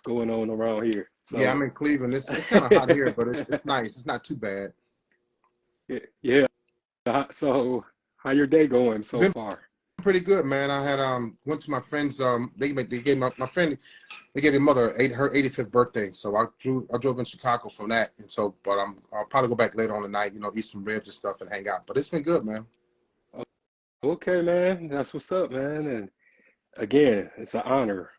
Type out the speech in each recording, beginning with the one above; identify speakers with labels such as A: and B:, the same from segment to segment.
A: going on around here.
B: Yeah,
A: So
B: I'm in Cleveland. It's kind of hot here, but it's nice. It's not too bad.
A: yeah. So how your day going so
B: Been
A: far?
B: pretty good, man. I had went to my friend's they gave my friend, they gave her mother her 85th birthday. So I drove in Chicago from that, and so but I'll probably go back later on tonight, eat some ribs and stuff and hang out. But it's been good, man.
A: Okay, man. That's what's up, man. And again, it's an honor.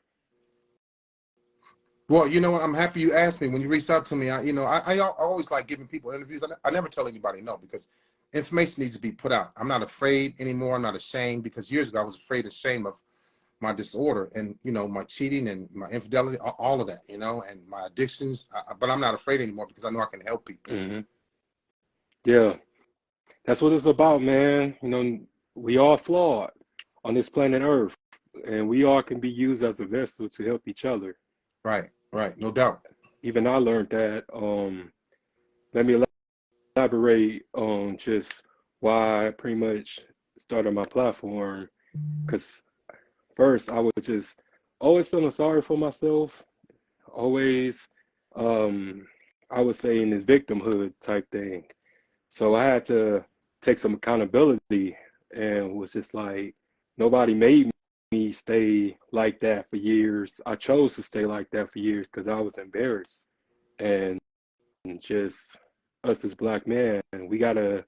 B: Well, you know what? I'm happy you asked me. When you reached out to me, I always like giving people interviews. I never tell anybody no, because information needs to be put out. I'm not afraid anymore. I'm not ashamed, because years ago I was afraid and ashamed of my disorder and, my cheating and my infidelity, all of that, and my addictions. But I'm not afraid anymore because I know I can help people.
A: Hmm. Yeah, that's what it's about, man. We all flawed on this planet Earth, and we all can be used as a vessel to help each other.
B: Right, right. No doubt.
A: Even I learned that. Let me elaborate on just why I pretty much started my platform. Because first, I was just always feeling sorry for myself, always, I would say, in this victimhood type thing. So I had to take some accountability and was just like, nobody made me stay like that for years. I chose to stay like that for years because I was embarrassed. And just us as black men, we gotta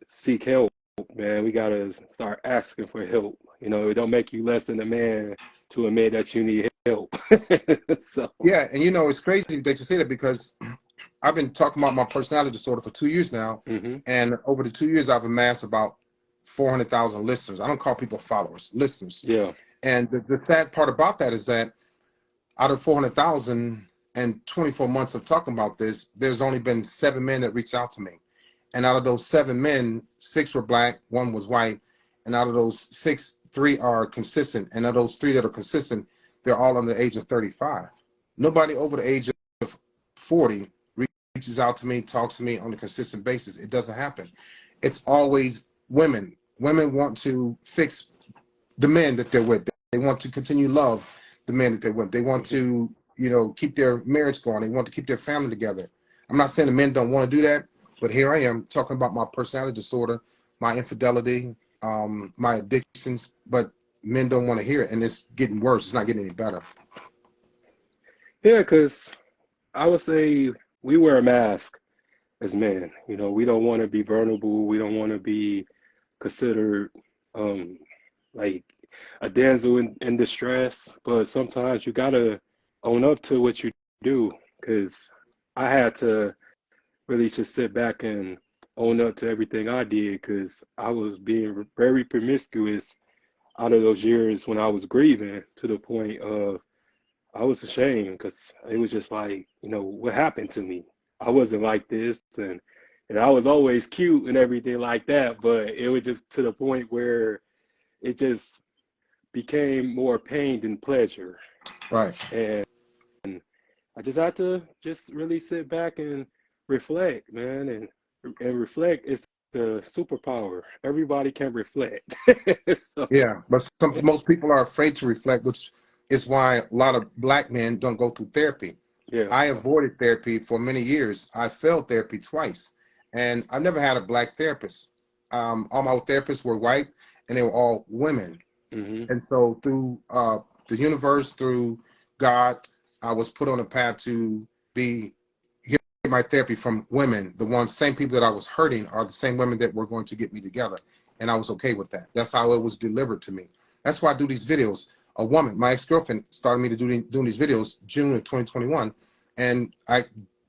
A: seek help, man. We gotta start asking for help. It don't make you less than a man to admit that you need help. So,
B: Yeah, and it's crazy that you say that, because I've been talking about my personality disorder for 2 years now,
A: hmm
B: and over the 2 years I've amassed about 400,000 listeners. I don't call people followers, listeners.
A: yeah.
B: And the sad part about that is that out of 400,000 and 24 months of talking about this, there's only been 7 men that reached out to me. And out of those 7 men, 6 were black, 1 was white. And out of those 6, 3 are consistent. And of those 3 that are consistent, they're all under the age of 35. Nobody over the age of 40 reaches out to me, talks to me on a consistent basis. It doesn't happen. It's always women. Women want to fix the men that they're with. They want to continue love the men that they're with. They want to, keep their marriage going. They want to keep their family together. I'm not saying the men don't want to do that, but here I am talking about my personality disorder, my infidelity, my addictions, but men don't want to hear it, and it's getting worse. It's not getting any better.
A: Yeah, because I would say we wear a mask as men. We don't want to be vulnerable. We don't want to be considered um, like a damsel in distress. But sometimes you gotta own up to what you do. Because I had to really just sit back and own up to everything I did. Because I was being very promiscuous out of those years when I was grieving, to the point of I was ashamed, because it was just like, what happened to me? I wasn't like this, and I was always cute and everything like that, but it was just to the point where it just became more pain than pleasure.
B: Right.
A: And I just had to just really sit back and reflect, man, and reflect is the superpower. Everybody can reflect. So
B: Yeah, but most people are afraid to reflect, which is why a lot of black men don't go through therapy.
A: yeah.
B: I avoided therapy for many years. I failed therapy twice, and I've never had a black therapist. All my therapists were white, and they were all women.
A: Hmm.
B: And so through the universe, through God, I was put on a path to get my therapy from women. The same people that I was hurting are the same women that were going to get me together. And I was okay with that. That's how it was delivered to me. That's why I do these videos. A woman, my ex-girlfriend, started me to doing these videos June of 2021. And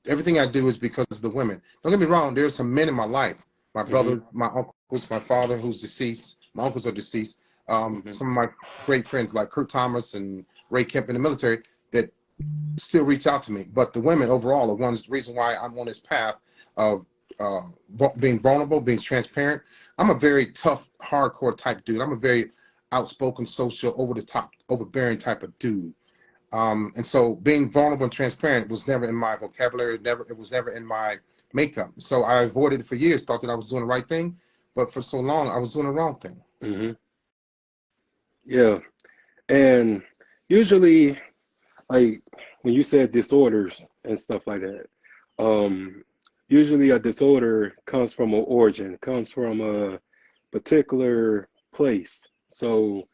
B: everything I do is because of the women. Don't get me wrong, there's some men in my life. My
A: Hmm.
B: brother, my uncles, my father who's deceased. My uncles are deceased.
A: Hmm.
B: Some of my great friends like Kurt Thomas and Ray Kemp in the military that still reach out to me. But the women overall are the reason why I'm on this path of being vulnerable, being transparent. I'm a very tough, hardcore type dude. I'm a very outspoken, social, over the top, overbearing type of dude. And so being vulnerable and transparent was never in my vocabulary. It was never in my makeup. So I avoided it for years, thought that I was doing the right thing, but for so long I was doing the wrong thing.
A: Hmm. Yeah. And usually like when you said disorders and stuff like that, usually a disorder comes from an origin, comes from a particular place. So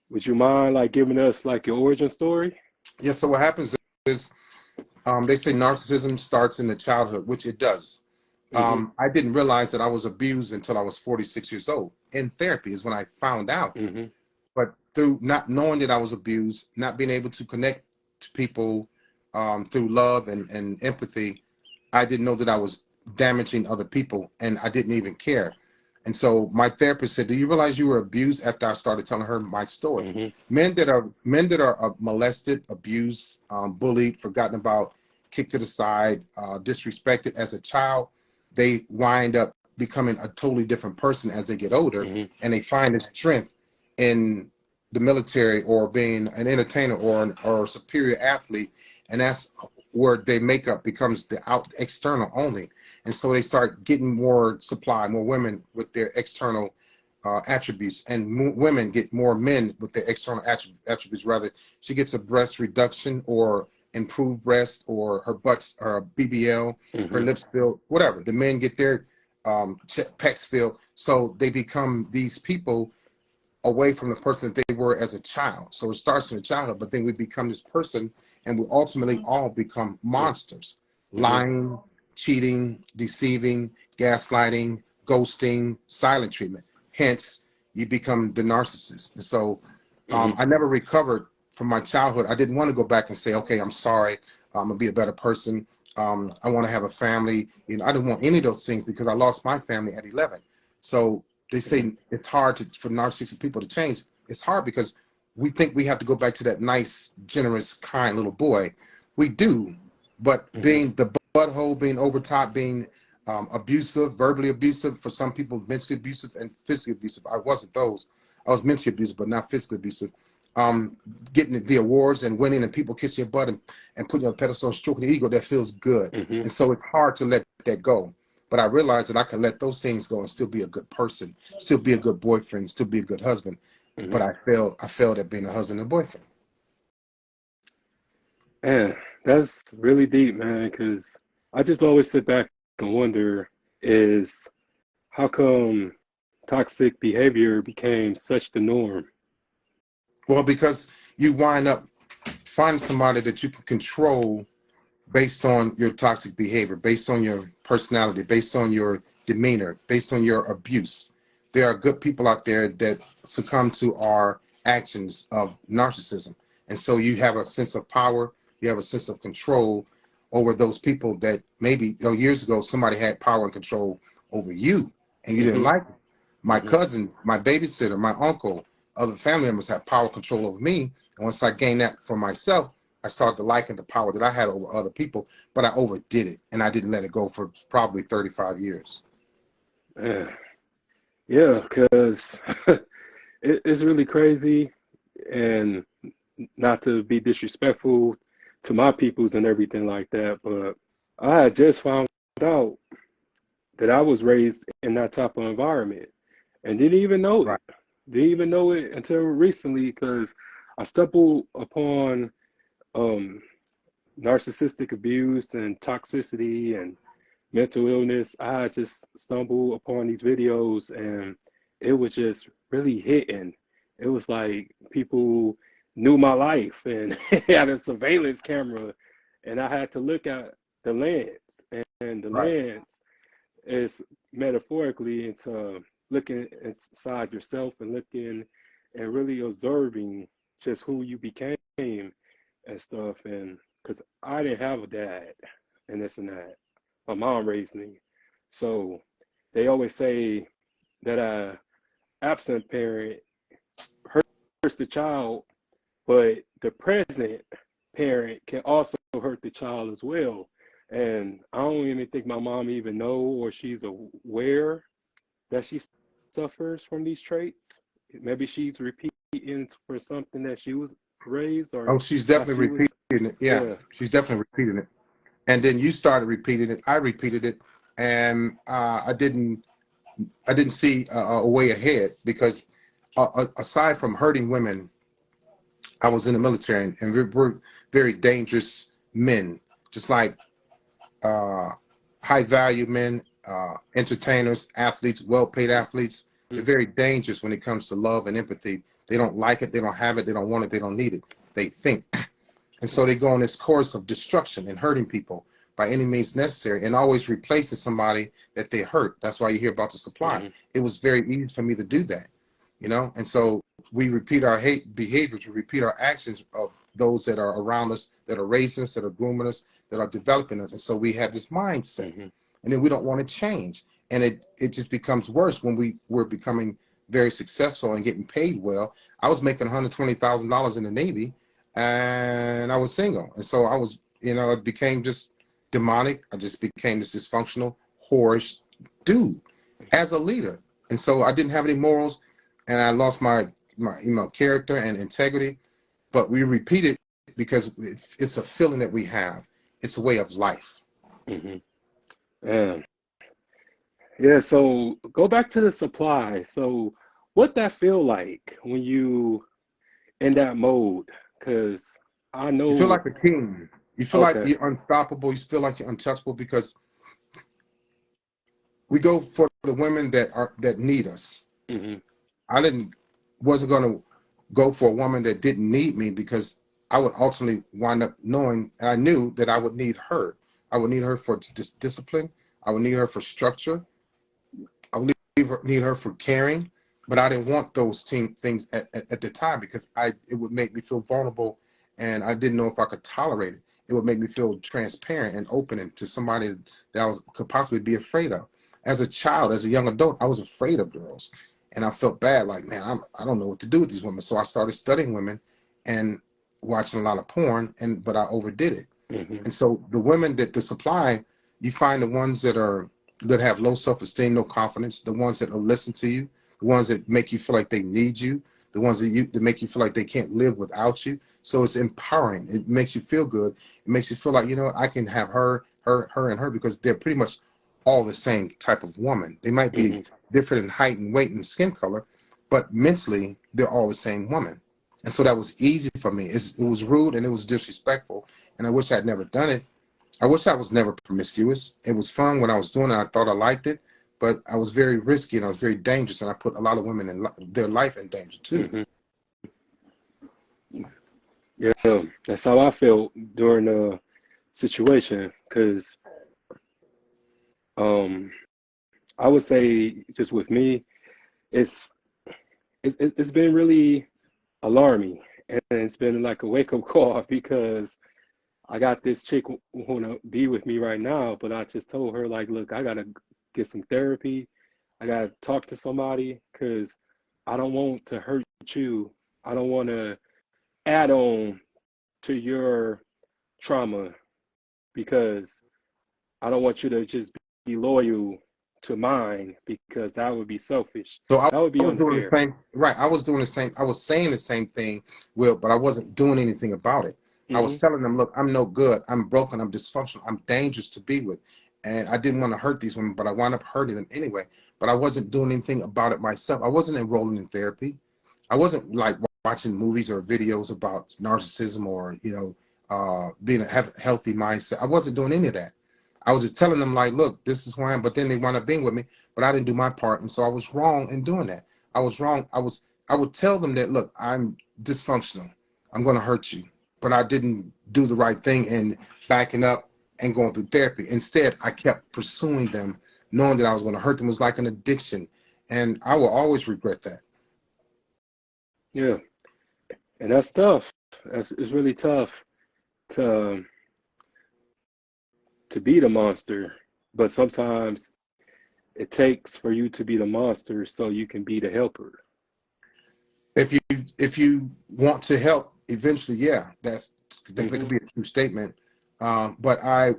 A: would you mind like giving us like your origin story?
B: Yeah, so what happens is they say narcissism starts in the childhood, which it does.
A: Mm-hmm.
B: I didn't realize that I was abused until I was 46 years old. In therapy is when I found out.
A: Mm-hmm.
B: But through not knowing that I was abused, not being able to connect to people through love and empathy, I didn't know that I was damaging other people, and I didn't even care. And so my therapist said, "Do you realize you were abused?" After I started telling her my story,
A: Mm-hmm.
B: men that are molested, abused, bullied, forgotten about, kicked to the side, disrespected as a child, they wind up becoming a totally different person as they get older,
A: Mm-hmm.
B: and they find the strength in the military or being an entertainer or a superior athlete, and that's where their makeup becomes the out external only. And so they start getting more supply, more women with their external attributes, and women get more men with their external attributes. Rather, she gets a breast reduction or improved breast, or her butt's or BBL, her
A: Mm-hmm.
B: lips filled, whatever. The men get their pecs filled, so they become these people away from the person that they were as a child. So it starts in the childhood, but then we become this person, and we ultimately all become monsters,
A: Mm-hmm.
B: lying, cheating, deceiving, gaslighting, ghosting, silent treatment. Hence, you become the narcissist. And so
A: Mm-hmm.
B: I never recovered from my childhood. I didn't want to go back and say, okay, I'm sorry. I'm gonna be a better person. I want to have a family. I didn't want any of those things because I lost my family at 11. So they
A: Mm-hmm.
B: say it's hard for narcissistic people to change. It's hard because we think we have to go back to that nice, generous, kind little boy. We do, but
A: Mm-hmm.
B: being the butthole, being overtop, being abusive, verbally abusive, for some people, mentally abusive and physically abusive. I wasn't those. I was mentally abusive, but not physically abusive. Getting the awards and winning and people kissing your butt and putting you on a pedestal and stroking the ego, that feels good.
A: Mm-hmm.
B: And so it's hard to let that go. But I realized that I can let those things go and still be a good person, still be a good boyfriend, still be a good husband.
A: Mm-hmm.
B: But I failed at being a husband and boyfriend.
A: Man, that's really deep, man, because I just always sit back and wonder is how come toxic behavior became such the norm?
B: Well, because you wind up finding somebody that you can control based on your toxic behavior, based on your personality, based on your demeanor, based on your abuse. There are good people out there that succumb to our actions of narcissism. And so you have a sense of power, you have a sense of control over those people that maybe years ago somebody had power and control over you and you didn't
A: Mm-hmm.
B: like it. My
A: Mm-hmm.
B: cousin, my babysitter, my uncle, other family members had power control over me. And once I gained that for myself, I started to liking the power that I had over other people, but I overdid it and I didn't let it go for probably 35 years.
A: Man. Yeah, because it's really crazy, and not to be disrespectful to my peoples and everything like that, but I had just found out that I was raised in that type of environment and didn't even know
B: Right.
A: it. Didn't even know it until recently because I stumbled upon um, narcissistic abuse and toxicity and mental illness. I just stumbled upon these videos and it was just really hitting. It was like people knew my life and had a surveillance camera, and I had to look at the lens, and the
B: Right.
A: lens is metaphorically into looking inside yourself and looking and really observing just who you became and stuff. And because I didn't have a dad and this and that, my mom raised me. So they always say that a absent parent hurts the child, but the present parent can also hurt the child as well. And I don't even think my mom even know or she's aware that she suffers from these traits. Maybe she's repeating for something that she was raised or
B: Oh, she's
A: how
B: definitely
A: she was.
B: repeating it. Yeah,
A: Yeah.
B: she's definitely repeating it. And then you started repeating it. I repeated it, and I didn't see a way ahead because aside from hurting women, I was in the military, and we're very dangerous men, just like uh, high value men, entertainers, athletes, well-paid athletes. They're very dangerous when it comes to love and empathy. They don't like it, they don't have it, they don't want it, they don't need it. They think. And so they go on this course of destruction and hurting people by any means necessary, and always replacing somebody that they hurt. That's why you hear about the supply.
A: Mm-hmm.
B: It was very easy for me to do that, you know? And so we repeat our hate behaviors, we repeat our actions of those that are around us, that are raising us, that are grooming us, that are developing us. And so we have this mindset,
A: Mm-hmm.
B: and then we don't want to change. And it just becomes worse when we're becoming very successful and getting paid well. I was making $120,000 in the Navy, and I was single. And so I was, you know, it became just demonic. I just became this dysfunctional, whorish dude as a leader. And so I didn't have any morals, and I lost my you know, character and integrity. But we repeat it because it's a feeling that we have. It's a way of life.
A: Mm-hmm. Yeah. Yeah, so go back to the supply. So what that feel like when you in that mode? Because I
B: You feel
A: know,
B: like a king. You feel like
A: okay.
B: you're unstoppable. You feel like you're untouchable because we go for the women that need us.
A: Mm-hmm.
B: I wasn't going to go for a woman that didn't need me, because I would ultimately wind up knowing, and I knew that I would need her. I would need her for discipline. I would need her for structure. I would need her for caring. But I didn't want those things at the time, because it would make me feel vulnerable, and I didn't know if I could tolerate it. It would make me feel transparent and open and to somebody that could possibly be afraid of. As a child, as a young adult, I was afraid of girls, and I felt bad. Like, man, I don't know what to do with these women. So I started studying women and watching a lot of porn, but I overdid it.
A: Mm-hmm.
B: And so the women that the supply, you find the ones that have low self-esteem, no confidence, the ones that will listen to you, the ones that make you feel like they need you, the ones that make you feel like they can't live without you. So it's empowering. It makes you feel good. It makes you feel like, you know, I can have her, and her, because they're pretty much all the same type of woman. They might be
A: Mm-hmm.
B: different in height and weight and skin color, but mentally they're all the same woman. And so that was easy for me. It was rude and it was disrespectful, and I wish I'd never done it. I wish I was never promiscuous. It was fun when I was doing it. I thought I liked it, but I was very risky and I was very dangerous, and I put a lot of women in their life in danger too.
A: Mm-hmm. Yeah, that's how I felt during the situation. Because um, I would say just with me, it's it's been really alarming, and it's been like a wake up call because I got this chick wanna be with me right now, but I just told her like, look, I gotta get some therapy. I gotta talk to somebody because I don't want to hurt you. I don't want to add on to your trauma because I don't want you to just be loyal to mine because that would be selfish.
B: So
A: That would
B: I
A: be
B: was doing the
A: unfair.
B: same, right? I was doing the same. I was saying the same thing, Will, but I wasn't doing anything about it. I
A: Hmm.
B: was telling them, look, I'm no good. I'm broken. I'm dysfunctional. I'm dangerous to be with. And I didn't want to hurt these women, but I wound up hurting them anyway. But I wasn't doing anything about it myself. I wasn't enrolling in therapy. I wasn't like watching movies or videos about narcissism, or, you know, being have a healthy mindset. I wasn't doing any of that. I was just telling them like, look, this is who I am. But then they wound up being with me, but I didn't do my part, and so I was wrong in doing that. I was wrong. I would tell them that, look, I'm dysfunctional. I'm going to hurt you, but I didn't do the right thing and backing up and going through therapy. Instead, I kept pursuing them, knowing that I was going to hurt them. It was like an addiction, and I will always regret that.
A: Yeah, and that's tough. That's it's really tough to be the monster, but sometimes it takes for you to be the monster so you can be the helper.
B: If you want to help eventually, yeah, that could
A: Hmm.
B: be a true statement. But I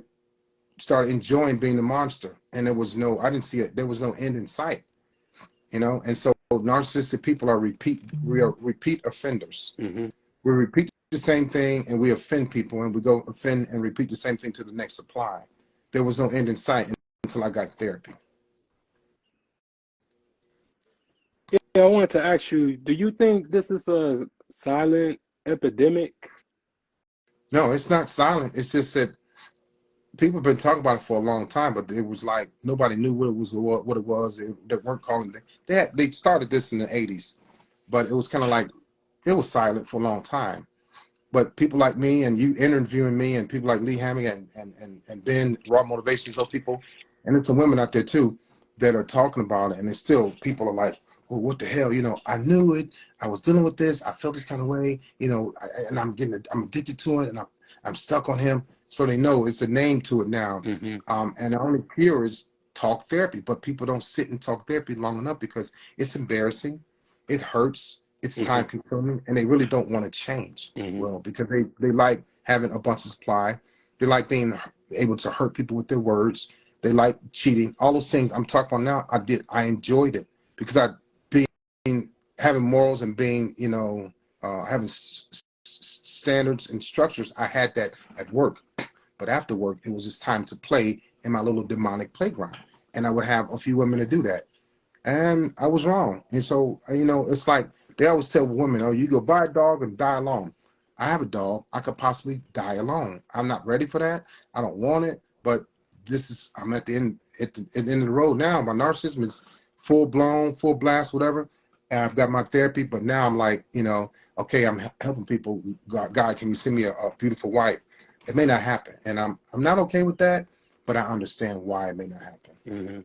B: started enjoying being the monster, and I didn't see it. There was no end in sight, you know. And so narcissistic people we are repeat offenders.
A: Hmm.
B: We repeat the same thing and we offend people, and we go offend and repeat the same thing to the next supply. There was no end in sight until I got therapy.
A: Yeah, I wanted to ask you, do you think this is a silent epidemic?
B: No, it's not silent. It's just that people have been talking about it for a long time, but it was like nobody knew what it was. What it was. They weren't calling it. They started this in the '80s, but it was kind of like it was silent for a long time. But people like me and you interviewing me and people like Lee Hammy and Ben, Raw Motivations, those people, and there's some women out there too that are talking about it, and it's still people are like, well, what the hell? I knew it. I was dealing with this. I felt this kind of way, and I'm addicted to it, and I'm stuck on him. So they know it's a name to it now.
A: Mm-hmm.
B: And the only cure is talk therapy, but people don't sit and talk therapy long enough because it's embarrassing, it hurts, it's
A: Mm-hmm.
B: time consuming, and they really don't want to change.
A: Mm-hmm.
B: Well, because they like having a bunch of supply, they like being able to hurt people with their words, they like cheating, all those things I'm talking about now. I enjoyed it because having morals and being having standards and structures. I had that at work, but after work it was just time to play in my little demonic playground, and I would have a few women to do that, and I was wrong. And so it's like they always tell women, oh, you go buy a dog and die alone. I have a dog. I could possibly die alone. I'm not ready for that. I don't want it, but I'm at the end at the end of the road now. My narcissism is full blown, full blast, whatever. And I've got my therapy, but now I'm like, okay, I'm helping people. God, can you send me a beautiful wife? It may not happen, and I'm not okay with that, but I understand why it may not happen.
A: Mm-hmm.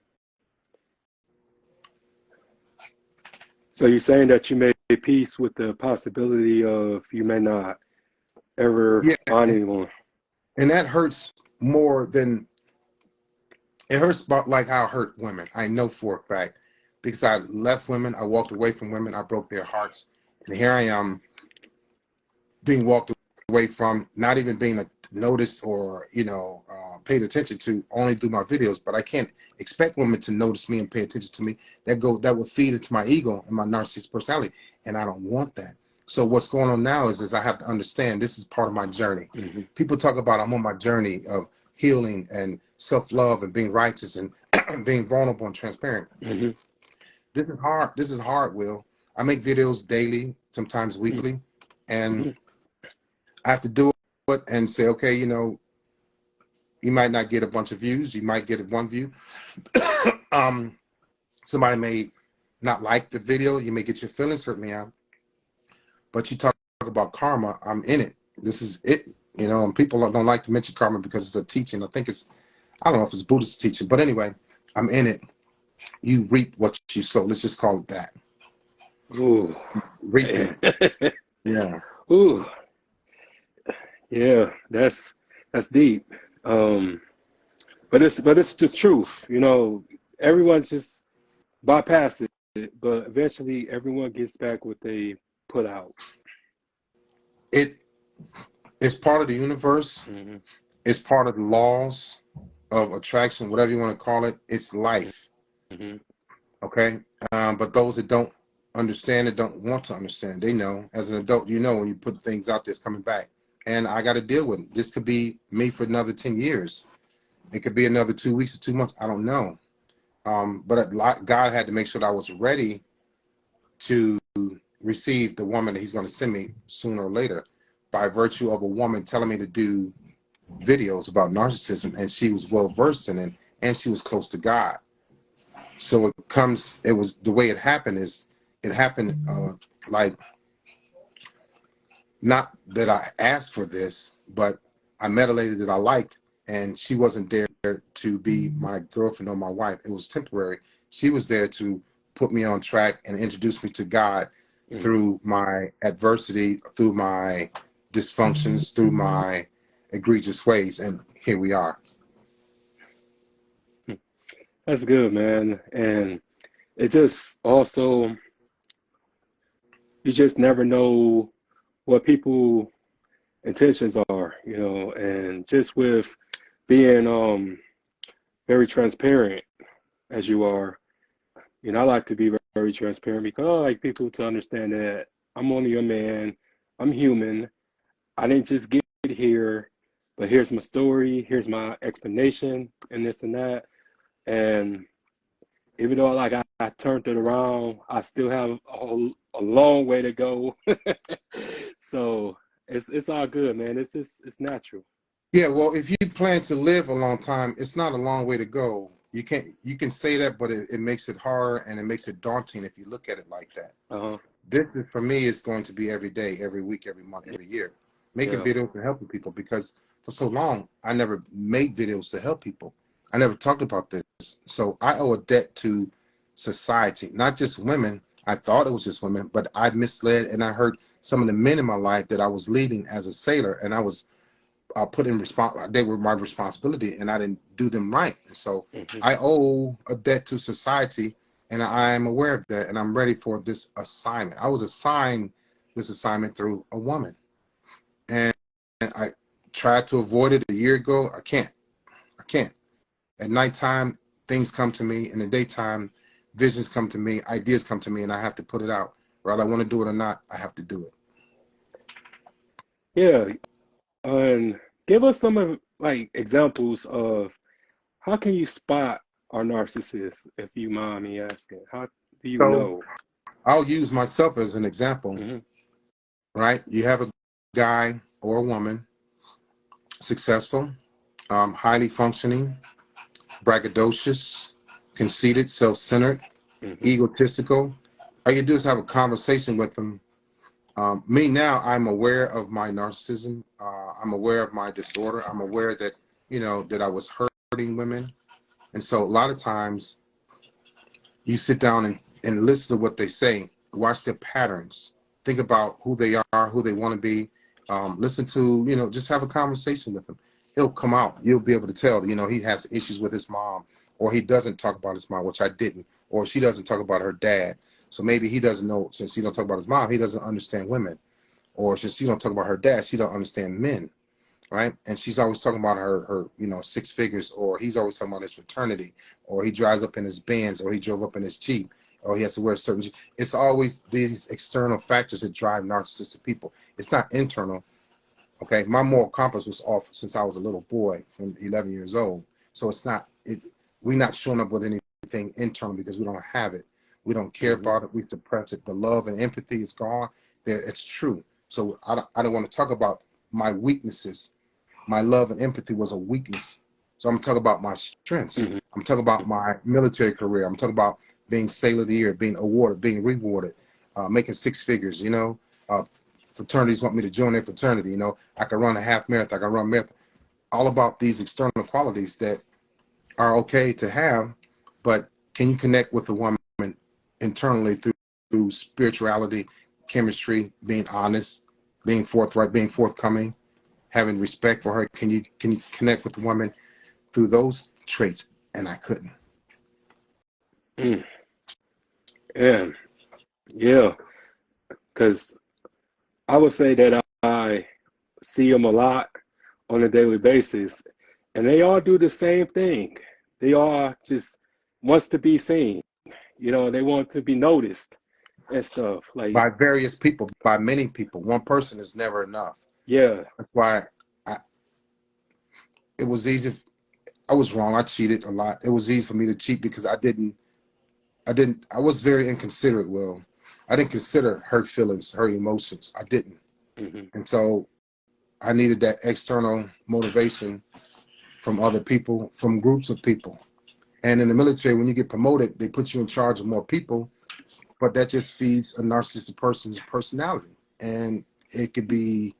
A: So you're saying that you made peace with the possibility of you may not ever
B: Yeah,
A: find anyone.
B: and that hurts more than it hurts about like how it hurt women. I know for a fact because I left women, I walked away from women, I broke their hearts, and here I am being walked away from, not even being noticed or paid attention to, only through my videos. But I can't expect women to notice me and pay attention to me. That would feed into my ego and my narcissistic personality, and I don't want that. So what's going on now is I have to understand this is part of my journey.
A: Mm-hmm.
B: People talk about I'm on my journey of healing and self-love and being righteous and being vulnerable and transparent.
A: Mm-hmm.
B: This is hard. This is hard, Will. I make videos daily, sometimes weekly, and
A: Mm-hmm.
B: I have to do it and say, okay, you might not get a bunch of views. You might get one view. Somebody may not like the video. You may get your feelings hurt me out. But you talk about karma. I'm in it. This is it. And people don't like to mention karma because it's a teaching. I don't know if it's Buddhist teaching. But anyway, I'm in it. You reap what you sow. Let's just call it that.
A: Ooh.
B: Reaping. Yeah.
A: Ooh. Yeah, that's deep. But it's the truth. Everyone just bypasses it, but eventually everyone gets back what they put out.
B: It's part of the universe.
A: Mm-hmm.
B: It's part of the laws of attraction, whatever you want to call it. It's life.
A: Mm-hmm.
B: Okay. But those that don't understand it, don't want to understand, they know. As an adult, when you put things out there, it's coming back. And I got to deal with it. This could be me for another 10 years. It could be another 2 weeks or 2 months. I don't know. But God had to make sure that I was ready to receive the woman that he's going to send me sooner or later, by virtue of a woman telling me to do videos about narcissism, and she was well versed in it, and she was close to God. So it was the way it happened like, not that I asked for this, but I met a lady that I liked, and she wasn't there to be my girlfriend or my wife. It was temporary. She was there to put me on track and introduce me to God through my adversity, through my dysfunctions, through my egregious ways, and here we are.
A: That's good, man. And it just also, you just never know what people intentions are, and just with being very transparent as you are, I like to be very, very transparent because I like people to understand that I'm only a man, I'm human, I didn't just get here, but here's my story, here's my explanation, and this and that. And even though I turned it around, I still have a long way to go. So it's all good, man. It's natural.
B: Yeah, well, if you plan to live a long time, it's not a long way to go. You can say that, but it makes it hard and it makes it daunting if you look at it like that.
A: Uh-huh.
B: This is, for me, is going to be every day, every week, every month, every year, making
A: Yeah.
B: videos and helping people, because for so long I never made videos to help people. I never talked about this. So I owe a debt to society, not just women. I thought it was just women, but I misled and I hurt some of the men in my life that I was leading as a sailor, and I was put in response. They were my responsibility, and I didn't do them right. And so
A: Hmm.
B: I owe a debt to society, and I am aware of that, and I'm ready for this assignment. I was assigned this assignment through a woman, and I tried to avoid it a year ago. I can't. I can't. At nighttime, things come to me. In the daytime, visions come to me, ideas come to me, and I have to put it out. Whether I want to do it or not, I have to do it.
A: Yeah. And give us some of like examples of how can you spot our narcissist, if you mind me asking. How do you
B: So
A: know?
B: I'll use myself as an example,
A: Hmm.
B: right? You have a guy or a woman, successful, highly functioning, braggadocious, conceited, self-centered,
A: Hmm.
B: egotistical. All you do is have a conversation with them. Me now, I'm aware of my narcissism. I'm aware of my disorder. I'm aware that, that I was hurting women. And so a lot of times you sit down and listen to what they say, watch their patterns, think about who they are, who they want to be, listen to, just have a conversation with them. It'll come out. You'll be able to tell, he has issues with his mom, or he doesn't talk about his mom, which I didn't, or she doesn't talk about her dad. So maybe he doesn't know, since he don't talk about his mom, he doesn't understand women. Or since she don't talk about her dad, she don't understand men, right? And she's always talking about her six figures, or he's always talking about his fraternity, or he drives up in his Benz, or he drove up in his Jeep, or he has to wear certain. It's always these external factors that drive narcissistic people. It's not internal. Okay, my moral compass was off since I was a little boy, from 11 years old. So it's not it. We're not showing up with anything internal because we don't have it. We don't care
A: Hmm.
B: about it. We suppress it. The love and empathy is gone. There, it's true. So I don't want to talk about my weaknesses. My love and empathy was a weakness. So I'm talking about my strengths.
A: Hmm.
B: I'm talking about my military career. I'm talking about being Sailor of the Year, being awarded, being rewarded, making six figures. Fraternities want me to join their fraternity. I can run a half marathon. I can run a marathon. All about these external qualities that are okay to have, but can you connect with the woman internally through spirituality, chemistry, being honest, being forthright, being forthcoming, having respect for her? Can you connect with the woman through those traits? And I couldn't.
A: Mm. Yeah. Yeah. Because I would say that I see them a lot on a daily basis, and they all do the same thing. They all just wants to be seen. They want to be noticed and stuff. Like,
B: By various people, by many people. One person is never enough.
A: yeah,
B: That's why I, it was easy. I was wrong. I cheated a lot. It was easy for me to cheat because I was very inconsiderate. Well, I didn't consider her feelings, her emotions. I didn't.
A: hmm,
B: And so I needed that external motivation from other people, from groups of people. And in the military, when you get promoted, they put you in charge of more people, but that just feeds a narcissistic person's personality. And it could be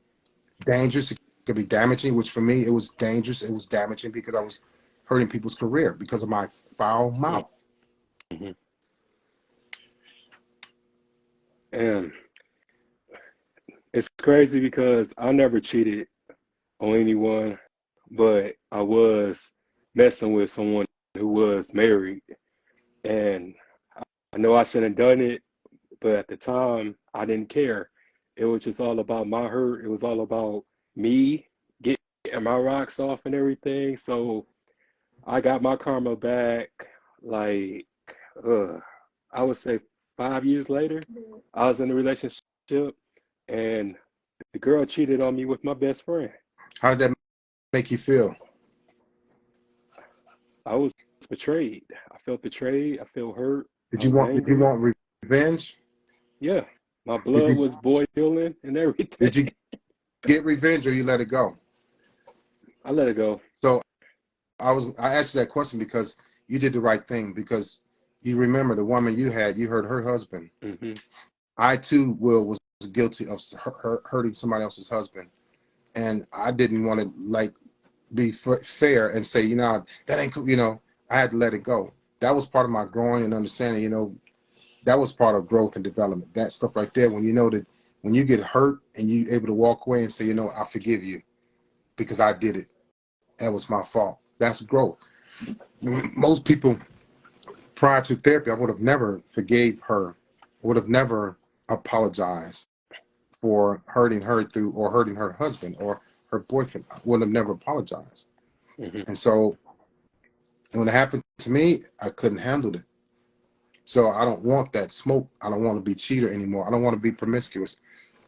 B: dangerous, it could be damaging, which for me, it was dangerous, it was damaging because I was hurting people's career because of my foul mouth.
A: hmm. And it's crazy because I never cheated on anyone, but I was messing with someone who was married. And I know I shouldn't have done it, but at the time, I didn't care. It was just all about my hurt. It was all about me getting my rocks off and everything. So I got my karma back like, uh, I would say 5 years later. I was in a relationship and the girl cheated on me with my best friend.
B: How did that make you feel?
A: I was betrayed. I felt betrayed. I felt hurt.
B: Did
A: I
B: you
A: was
B: want did you
A: angry.
B: want revenge?
A: Yeah. My
B: Did
A: blood
B: you
A: was boiling and everything.
B: did you get revenge or you let it go?
A: I let it go.
B: So I asked you that question because you did the right thing, because you remember the woman you heard her husband.
A: Hmm.
B: I too, Will, was guilty of hurting somebody else's husband, and I didn't want to like be fair and say, that ain't cool. I had to let it go. That was part of my growing and understanding. That was part of growth and development. That stuff right there, when you know that when you get hurt and you able to walk away and say, I forgive you because I did it. That was my fault. That's growth. Most people prior to therapy, I would have never forgave her, would have never apologized for hurting her through or hurting her husband or her boyfriend. I would have never apologized.
A: Hmm.
B: And so when it happened to me, I couldn't handle it. So I don't want that smoke. I don't want to be a cheater anymore. I don't want to be promiscuous.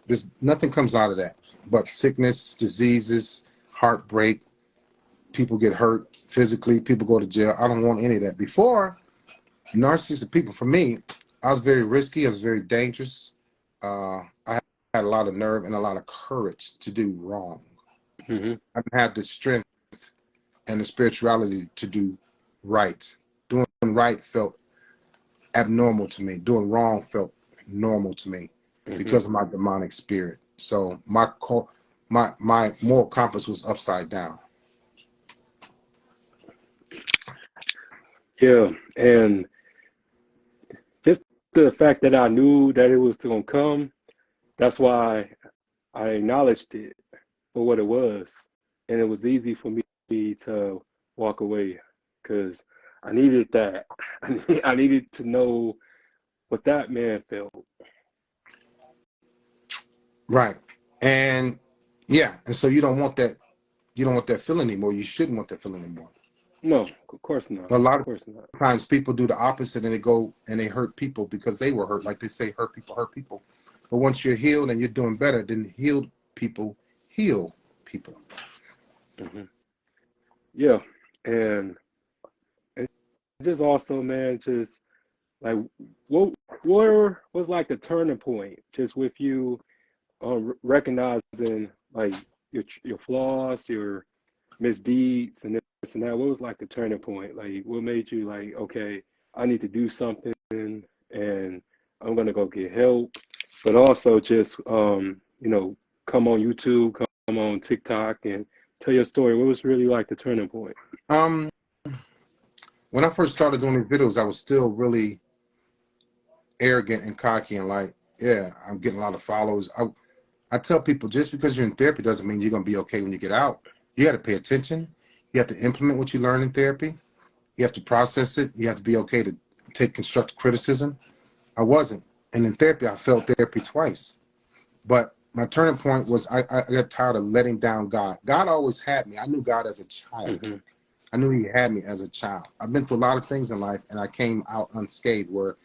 B: There's nothing comes out of that but sickness, diseases, heartbreak. People get hurt physically. People go to jail. I don't want any of that. Before, narcissistic people, for me, I was very risky. I was very dangerous. I had a lot of nerve and a lot of courage to do wrong.
A: Hmm.
B: I didn't have the strength and the spirituality to do right. Doing right felt abnormal to me. Doing wrong felt normal to me
A: Hmm.
B: because of my demonic spirit. So my moral compass was upside down.
A: Yeah, and just the fact that I knew that it was going to come, that's why I acknowledged it for what it was. And it was easy for me to walk away because I needed that. I needed to know what that man felt.
B: Right. And yeah, and so you don't want that. You don't want that feeling anymore. You shouldn't want that feeling anymore.
A: No, of course not.
B: A lot
A: Of
B: of
A: course not.
B: times people do the opposite and they go and they hurt people because they were hurt. Like they say, hurt people hurt people. But once you're healed and you're doing better, then healed people heal people.
A: Hmm. Yeah, and it's just also, man, just like what what was like the turning point, just with you recognizing like your flaws, your misdeeds, and this and that. What was like the turning point? Like, what made you like, okay, I need to do something, and I'm gonna go get help, but also just come on YouTube, come on TikTok, and tell your story. What was really like the turning point?
B: Um, when I first started doing these videos, I was still really arrogant and cocky and like, yeah, I'm getting a lot of followers. I tell people just because you're in therapy doesn't mean you're gonna be okay when you get out. You got to pay attention. You have to implement what you learn in therapy. You have to process it. You have to be okay to take constructive criticism. I wasn't. And in therapy, I failed therapy twice. But my turning point was I got tired of letting down God. God always had me. I knew God as a child.
A: Hmm.
B: I knew he had me as a child. I've been through a lot of things in life, and I came out unscathed where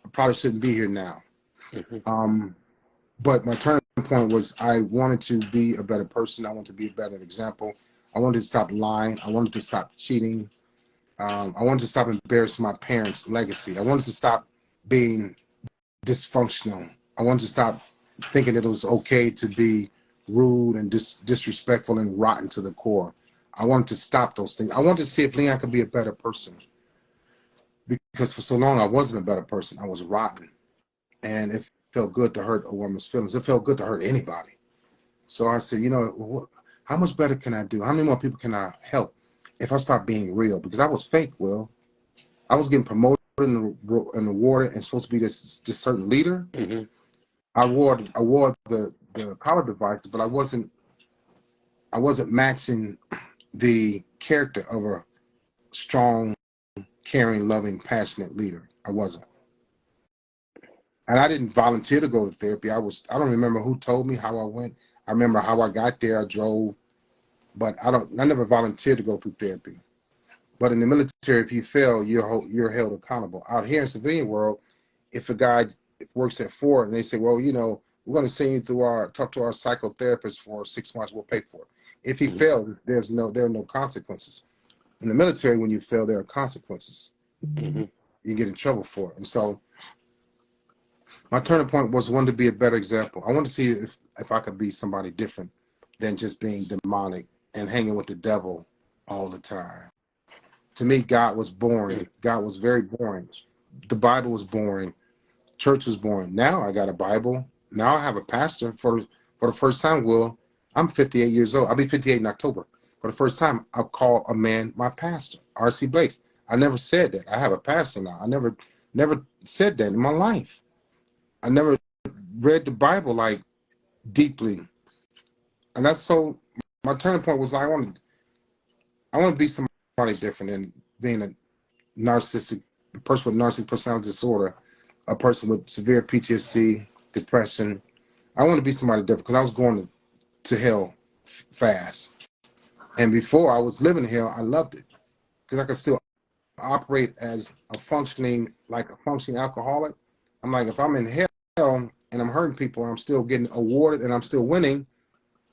B: I probably shouldn't be here now.
A: Hmm.
B: Um, but my turning point was I wanted to be a better person. I wanted to be a better example. I wanted to stop lying. I wanted to stop cheating. I wanted to stop embarrassing my parents' legacy. I wanted to stop being dysfunctional. I wanted to stop thinking that it was okay to be rude and disrespectful and rotten to the core. I wanted to stop those things. I wanted to see if Leon could be a better person, because for so long I wasn't a better person. I was rotten, and it felt good to hurt a woman's feelings. It felt good to hurt anybody. So I said, how much better can I do? How many more people can I help if I stop being real? Because I was fake, Will. I was getting promoted and awarded and supposed to be this certain leader.
A: Hmm.
B: I wore the collar devices, but I wasn't matching the character of a strong, caring, loving, passionate leader. I wasn't. And I didn't volunteer to go to therapy. I don't remember who told me how I went. I remember how I got there. I drove, but I never volunteered to go through therapy. But in the military, if you fail, you're held accountable. Out here in civilian world, if a guy works at Ford and they say, well, we're going to send you talk to our psychotherapist for 6 months, we'll pay for it. If he
A: Hmm.
B: fails, there are no consequences. In the military, when you fail, there are consequences.
A: Hmm.
B: You get in trouble for it. And so My turning point was one to be a better example. I wanted to see if I could be somebody different than just being demonic and hanging with the devil all the time. To me, God was boring. God was very boring. The Bible was boring. Church was boring. Now I got a Bible. Now I have a pastor. For the first time, Will, I'm 58 years old. I'll be 58 in October. For the first time, I'll call a man my pastor, R.C. Blakes. I never said that. I have a pastor now. I never said that in my life. I never read the Bible like deeply. And that's so my turning point was like I want to be somebody different than being a narcissistic person with narcissistic personality disorder, a person with severe PTSD, depression. I want to be somebody different because I was going to hell fast. And before I was living in hell, I loved it because I could still operate as a functioning alcoholic. I'm like, if I'm in hell and I'm hurting people and I'm still getting awarded and I'm still winning,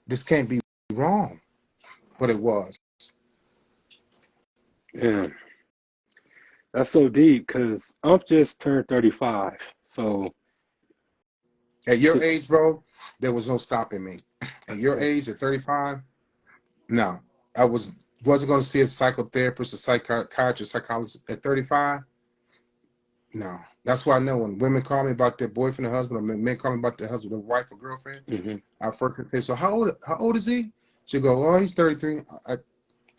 B: this can't be wrong. But it was.
A: Yeah, that's so deep because I'm just turned 35. So
B: At your
A: just,
B: age, bro, there was no stopping me. At your age, at 35, no. I wasn't going to see a psychotherapist, a psychiatrist, psychologist at 35. No. That's why I know when women call me about their boyfriend or husband, or men call me about their husband or wife or girlfriend, I first say, so how old is he? She'll go, oh, he's 33.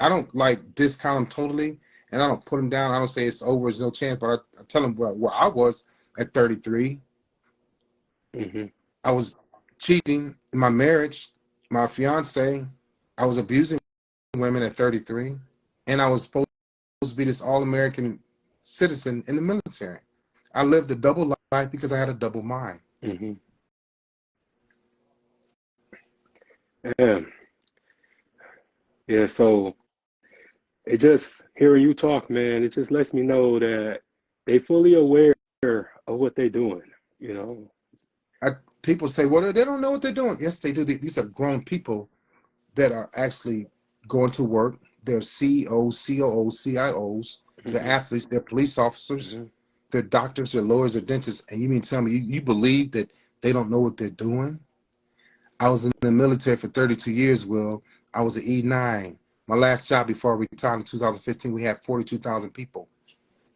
B: I don't like discount him totally, and I don't put him down. I don't say it's over, there's no chance, but I tell him where I was at 33. I was cheating in my marriage, my fiance. I was abusing women at 33, and I was supposed to be this all-American citizen in the military. I lived a double life because I had a double mind.
A: yeah, yeah. So it just hearing you talk, man, it just lets me know that they fully aware of what they're doing. You know.
B: People say, well, they don't know what they're doing. Yes, they do. These are grown people that are actually going to work. They're CEOs, COOs, CIOs. They're athletes. They're police officers. They're doctors. They're lawyers. They're dentists. And you mean tell me you believe that they don't know what they're doing? I was in the military for 32 years, Will. I was an E9. My last job before I retired in 2015, we had 42,000 people.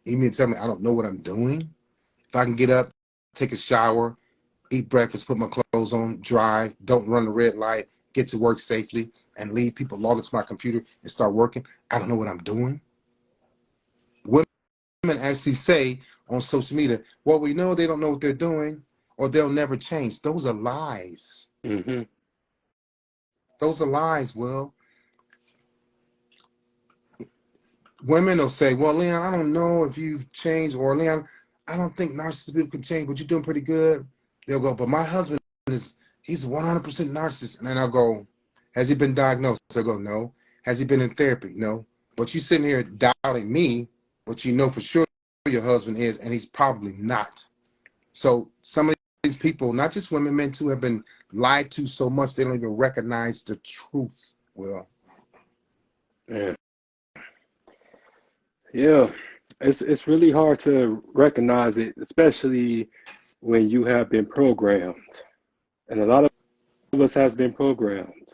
B: You mean tell me I don't know what I'm doing? If I can get up, take a shower, eat breakfast, put my clothes on, drive, don't run the red light, get to work safely, and leave people log into my computer and start working, I don't know what I'm doing. Women actually say on social media, well, we know they don't know what they're doing, or they'll never change. Those are lies. Those are lies, Will. Women will say, well, Leon, I don't know if you've changed, or Leon, I don't think narcissistic people can change, but you're doing pretty good. They'll go, but my husband he's 100% narcissist. And then I'll go, has he been diagnosed? They'll go, no. Has he been in therapy? No. But you sitting here doubting me, but you know for sure your husband is, and he's probably not. So some of these people, not just women, men too, have been lied to so much they don't even recognize the truth. Well,
A: Yeah, it's really hard to recognize it, especially when you have been programmed, and a lot of us has been programmed.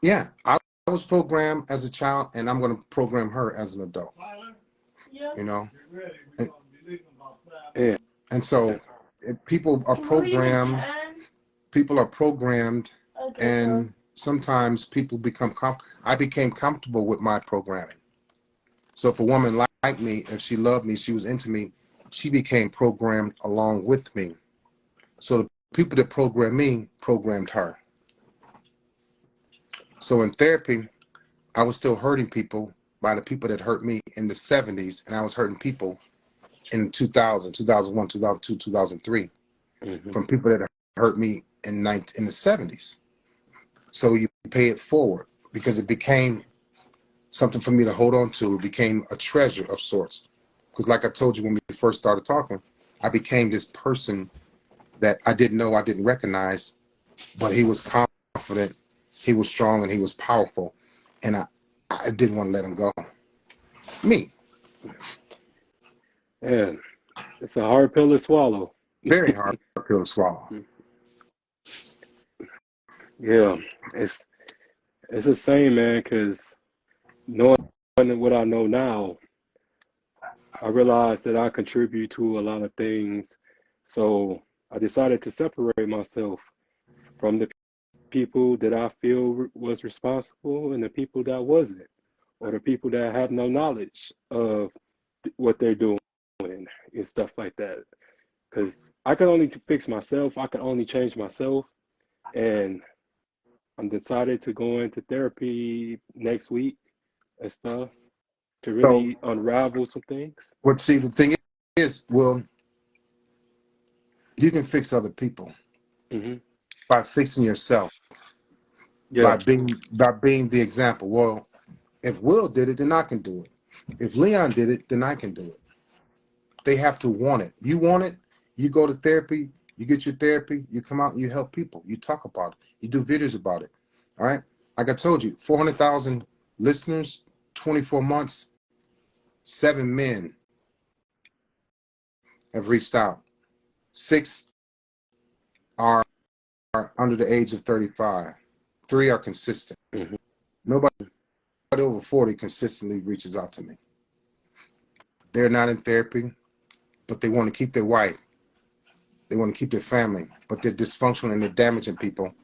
B: yeah, I was programmed as a child, and I'm going to program her as an adult. You know,
A: Yeah,
B: and so people are programmed. People are programmed, and sometimes people become I became comfortable with my programming. So if a woman liked me, if she loved me, she was into me, she became programmed along with me. So the people that programmed me programmed her. So in therapy, I was still hurting people by the people that hurt me in the 70s, and I was hurting people in 2000, 2001, 2002, 2003 from people that hurt me in the 70s. So you pay it forward because it became something for me to hold on to. It became a treasure of sorts. Because like I told you when we first started talking, I became this person that I didn't know, I didn't recognize, but he was confident, he was strong, and he was powerful. And I didn't want to let him go. Me.
A: and it's a hard pill to swallow.
B: Very hard pill to swallow.
A: Yeah, it's the same, man, because knowing what I know now, I realized that I contribute to a lot of things. So I decided to separate myself from the people that I feel was responsible and the people that wasn't, or the people that have no knowledge of what they're doing and stuff like that. Because I can only fix myself, I can only change myself. And I'm decided to go into therapy next week and stuff to
B: So,
A: really unravel some things.
B: what see the thing is, well, you can fix other people
A: Hmm.
B: by fixing yourself,
A: Yeah.
B: by being the example. Well, if Will did it, then I can do it. If Leon did it, then I can do it. They have to want it. You want it, you go to therapy, you get your therapy, you come out and you help people. You talk about it. You do videos about it. All right? Like I told you, 400,000 listeners, 24 months, 7 men have reached out. 6 are under the age of 35. 3 are consistent.
A: Hmm.
B: Nobody over 40 consistently reaches out to me. They're not in therapy, but they want to keep their wife. They want to keep their family, but they're dysfunctional and they're damaging people,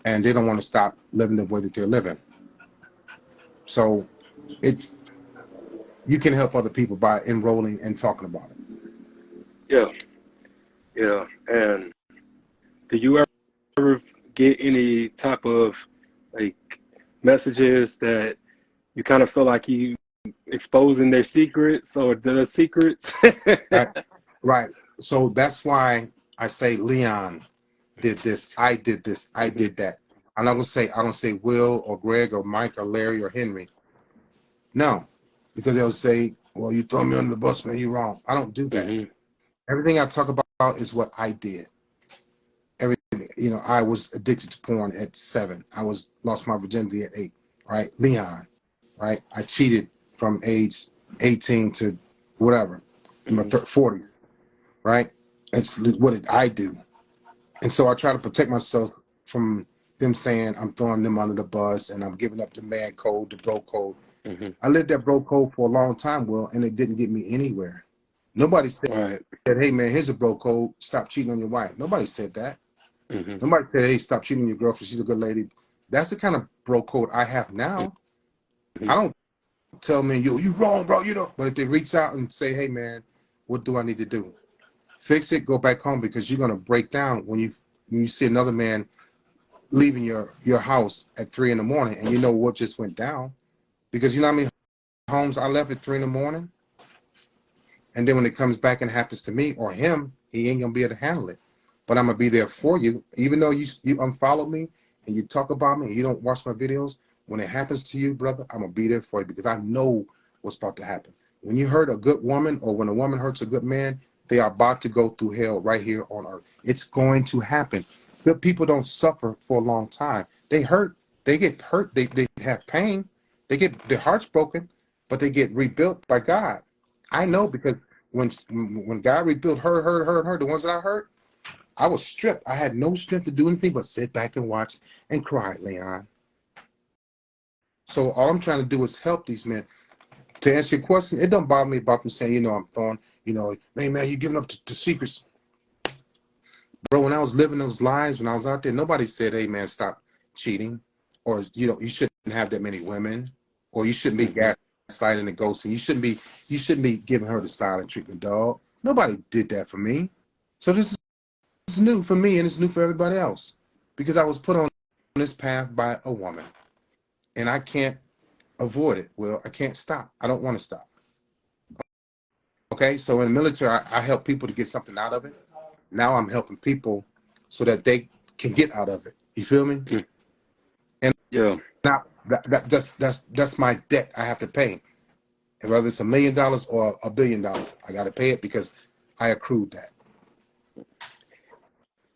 B: and they don't want to stop living the way that they're living. So you can help other people by enrolling and talking about it.
A: Yeah. Yeah. And do you ever get any type of like messages that you kind of feel like you exposing their secrets or the secrets?
B: Right? Right. So that's why I say Leon did this, I did this, I
A: Hmm.
B: did that. I'm not gonna say I don't say Will or Greg or Mike or Larry or Henry. No, because they'll say, "Well, you throw me under the bus, man. You're wrong." I don't do that.
A: Hmm.
B: Everything I talk about is what I did. Everything, I was addicted to porn at 7. I lost my virginity at 8. Right, Leon. Right, I cheated from age 18 to whatever in my
A: Hmm.
B: 40s. Right, it's what did I do? And so I try to protect myself from them saying I'm throwing them under the bus and I'm giving up the man code, the bro code.
A: Hmm.
B: I lived that bro code for a long time, Will, and it didn't get me anywhere. Nobody said,
A: Right.
B: "Hey man, here's a bro code. Stop cheating on your wife." Nobody said that.
A: Hmm.
B: Nobody said, "Hey, stop cheating on your girlfriend. She's a good lady." That's the kind of bro code I have now.
A: Hmm.
B: I don't tell men, you wrong, bro. You know. But if they reach out and say, "Hey man, what do I need to do?" Fix it. Go back home because you're gonna break down when you see another man leaving your house at 3 in the morning, and you know what just went down. Because you know how many homes I left at 3 in the morning, and then when it comes back and happens to me or him, he ain't gonna be able to handle it. But I'm gonna be there for you, even though you unfollow me and you talk about me and you don't watch my videos. When it happens to you, brother, I'm gonna be there for you because I know what's about to happen. When you hurt a good woman or when a woman hurts a good man, they are about to go through hell right here on earth. It's going to happen. Good people don't suffer for a long time. They hurt, they get hurt, they have pain, they get their hearts broken, but they get rebuilt by God. I know because when God rebuilt her, the ones that I hurt, I was stripped. I had no strength to do anything but sit back and watch and cry, Leon. So all I'm trying to do is help these men. To answer your question, it don't bother me about them saying, I'm throwing, man, you're giving up to secrets. Bro, when I was living those lives, when I was out there, nobody said, hey, man, stop cheating. Or, you shouldn't have that many women. Or you shouldn't be
A: Hmm.
B: gaslighting and ghosting. You shouldn't be giving her the silent treatment, dog. Nobody did that for me. So this is new for me and it's new for everybody else. Because I was put on this path by a woman. And I can't avoid it. Well, I can't stop. I don't want to stop. Okay, so in the military, I help people to get something out of it. Now I'm helping people so that they can get out of it. You feel me? And
A: Yeah.
B: now that's my debt I have to pay. And whether it's $1 million or $1 billion, I got to pay it because I accrued that.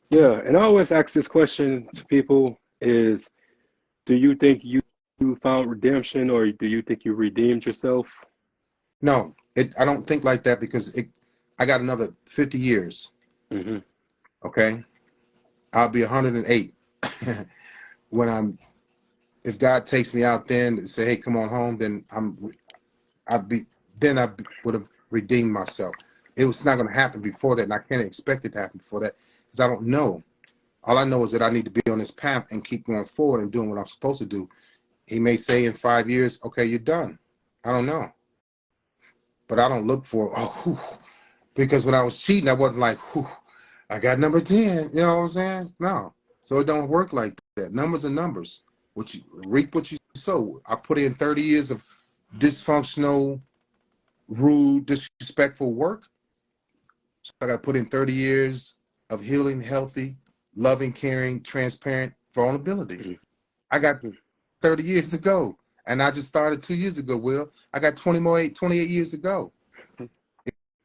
A: Yeah. And I always ask this question to people is, do you think you found redemption or do you think you redeemed yourself?
B: No, I don't think like that because I got another 50 years.
A: Mm-hmm.
B: Okay, I'll be 108 when if God takes me out then and say, hey, come on home, then I would have redeemed myself. It was not going to happen before that, and I can't expect it to happen before that because I don't know. All I know is that I need to be on this path and keep going forward and doing what I'm supposed to do. He may say in 5 years, okay, you're done. I don't know. But I don't look for, because when I was cheating, I wasn't like, I got number 10. You know what I'm saying? No. So it don't work like that. Numbers are numbers. What you reap, what you sow. I put in 30 years of dysfunctional, rude, disrespectful work. So I got to put in 30 years of healing, healthy, loving, caring, transparent vulnerability. I got 30 years to go. And I just started 2 years ago, Will. I got 28 years to go.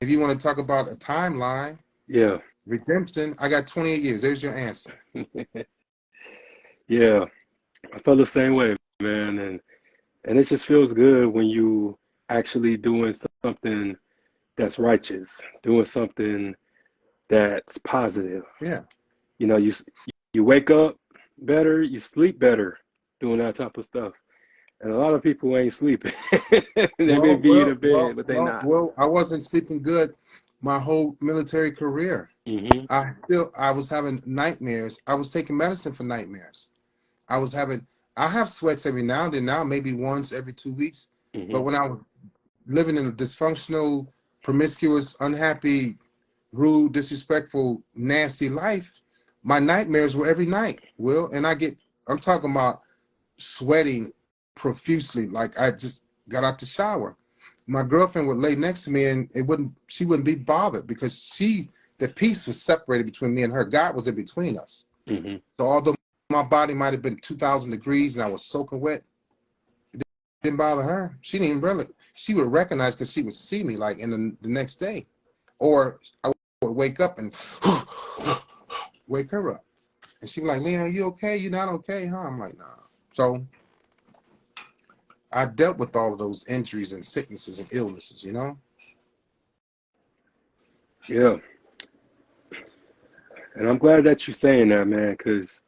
B: If you want to talk about a timeline,
A: Yeah.
B: redemption, I got 28 years. There's your answer.
A: Yeah. I felt the same way, man. And it just feels good when you actually doing something that's righteous, doing something that's positive.
B: Yeah.
A: You know, you wake up better, you sleep better doing that type of stuff. And a lot of people ain't sleeping. They may be in a bed, but they not.
B: Well, I wasn't sleeping good my whole military career.
A: Mm-hmm.
B: I was having nightmares. I was taking medicine for nightmares. I have sweats every now and then now, maybe once every 2 weeks.
A: Mm-hmm.
B: But when I was living in a dysfunctional, promiscuous, unhappy, rude, disrespectful, nasty life, my nightmares were every night, Will. And I'm talking about sweating profusely, like I just got out the shower. My girlfriend would lay next to me and she wouldn't be bothered because the peace was separated between me and her. God was in between us.
A: Mm-hmm.
B: So although my body might have been 2,000 degrees and I was soaking wet, it didn't bother her. She didn't even really, she would recognize because she would see me like in the next day. Or I would wake up and wake her up. And she'd be like, Leon, you okay? You not okay, huh? I'm like, nah. So I dealt with all of those injuries and sicknesses and illnesses, you know?
A: Yeah. And I'm glad that you're saying that, man, because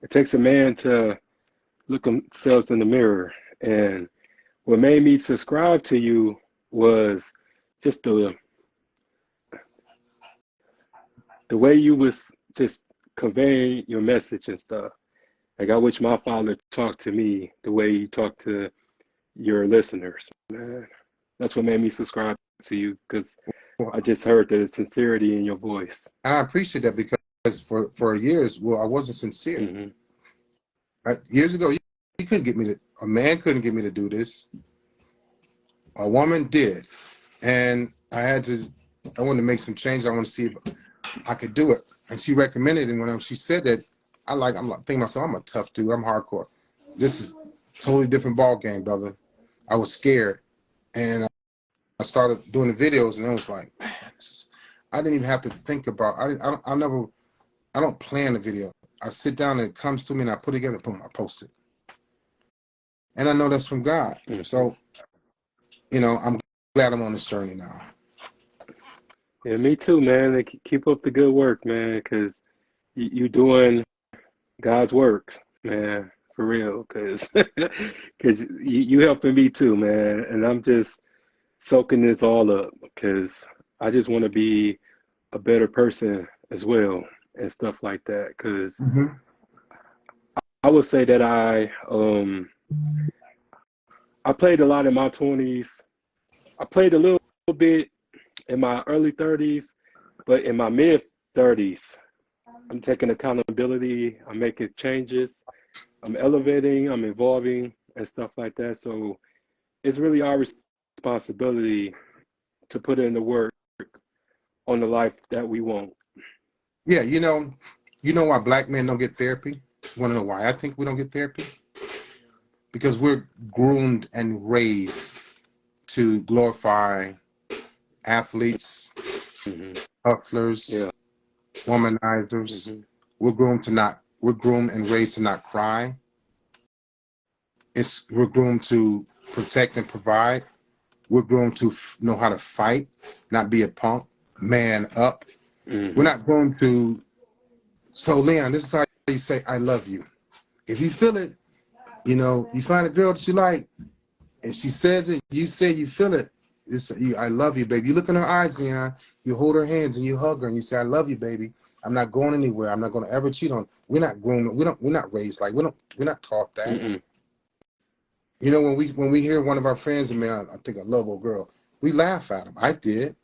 A: it takes a man to look themselves in the mirror. And what made me subscribe to you was just the way you was just conveying your message and stuff. Like I wish my father talked to me the way he talked to your listeners, man. That's what made me subscribe to you because I just heard the sincerity in your voice.
B: And I appreciate that because for years, well, I wasn't sincere.
A: Mm-hmm.
B: Years ago, you couldn't get me a man couldn't get me to do this. A woman did. And I wanted to make some changes. I want to see if I could do it. And she recommended it. And when she said that, I'm like thinking to myself, I'm a tough dude. I'm hardcore. This is a totally different ball game, brother. I was scared. And I started doing the videos and it was like, man, I didn't even have to think about, I don't plan the video. I sit down and it comes to me and I put it together, boom, I post it. And I know that's from God.
A: Mm-hmm.
B: So, I'm glad I'm on this journey now.
A: Yeah, me too, man. Keep up the good work, man, because you doing God's work, man, for real. Because you helping me too, man. And I'm just soaking this all up because I just want to be a better person as well and stuff like that. Because I would say that I played a lot in my 20s. I played a little bit in my early 30s, but in my mid 30s, I'm taking accountability. I'm making changes. I'm elevating. I'm evolving and stuff like that. So it's really our responsibility to put in the work on the life that we want.
B: Yeah, you know why black men don't get therapy? You want to know why I think we don't get therapy? Because we're groomed and raised to glorify athletes, hustlers,
A: Yeah.
B: womanizers. We're groomed and raised to not cry. We're groomed to protect and provide. We're groomed to know how to fight, not be a punk. man up. We're not going to. So Leon, this is how you say I love you. If you feel it, you know, you find a girl that you like, and she says it, you say you feel it. I love you, baby. You look in her eyes, Leon. You hold her hands and you hug her and you say, I love you, baby. I'm not going anywhere. I'm not going to ever cheat on. We're not groomed. We're not raised like we're not taught that. You know, when we hear one of our friends, and man, I think I love old girl, we laugh at them. I did.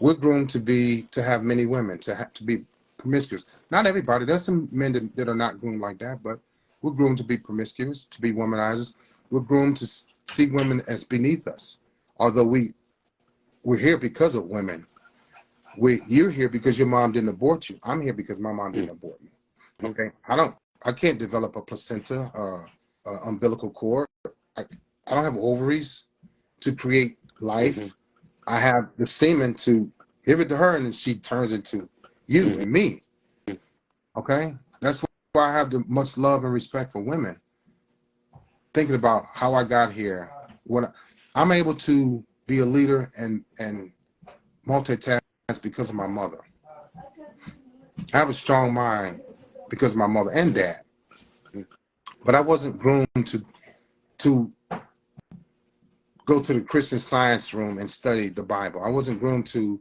B: We're groomed to have many women, to be promiscuous. Not everybody. There's some men that are not groomed like that, but we're groomed to be promiscuous, to be womanizers. We're groomed to see women as beneath us. Although we're here because of women. You're here because your mom didn't abort you. I'm here because my mom didn't abort me. Okay, I can't develop a placenta, umbilical cord. I don't have ovaries to create life. I have the semen to give it to her, and then she turns into you and me. Okay, that's why I have the much love and respect for women. Thinking about how I got here, I'm able to be a leader and multitask because of my mother. I have a strong mind because of my mother and dad, but I wasn't groomed to go to the Christian Science room and study the Bible. I wasn't groomed to